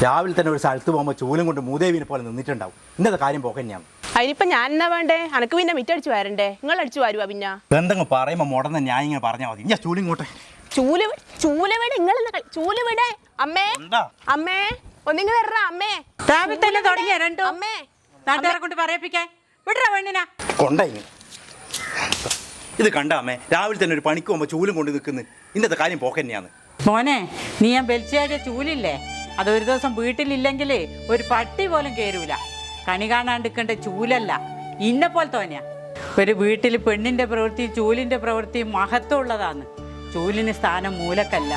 രാവിലെ തന്നെ ഒരു സ്ഥലത്ത് പോകുമ്പോൾ ചൂലും കൊണ്ട് മൂദേവിനെ പോലെ നിന്നിട്ടുണ്ടാവും. ഇന്നത്തെ കാര്യം പോക്ക് തന്നെയാണ്. അതിനിപ്പോ ഞാൻ എന്നാ വേണ്ടേ? അനക്ക് പിന്നെ മിറ്റടിച്ചു വരണ്ടേ? നിങ്ങൾ അടിച്ചു വരുവാ പിന്നെ എന്തെങ്കിലും പറയുമ്പോൾ മുടന്ന് ഞാൻ ഇങ്ങനെ പറഞ്ഞാൽ മതി. ഞാൻ ചൂലിങ്ങോട്ടെ ചൂലവിടെ നിങ്ങൾ ചൂലവിടെ അമ്മേ അമ്മേ ഒന്നിങ്ങ് വരണ അമ്മേ. രാവിലെ തന്നെ തുടങ്ങിയ രണ്ടു അമ്മേ നാട്ടുകാരെ കൊണ്ട് പറയിപ്പിക്കാൻ വിടറ പെണ്ണിനാ കൊണ്ടായി. ഇത് കണ്ട അമ്മേ, രാവിലെ തന്നെ ഒരു പണിക്ക് പോകുമ്പോൾ ചൂലും കൊണ്ട് നിൽക്കുന്നു. ഇന്നത്തെ കാര്യം പോക്ക് തന്നെയാണ്. മോനെ, നീ ഞാൻ വലിച്ചാടിയ ചൂലില്ലേ, അത് ഒരു ദിവസം വീട്ടിലില്ലെങ്കിൽ ഒരു പട്ടി പോലും കയറൂല. കണി കാണാണ്ടിക്കേണ്ട ചൂലല്ല, ഇന്നെ പോലെ തോന്നിയാ. ഒരു വീട്ടിൽ പെണ്ണിന്റെ പ്രവൃത്തി ചൂലിന്റെ പ്രവൃത്തി മഹത്വമുള്ളതാണ്. ചൂലിന് സ്ഥാനം മൂലക്കല്ല.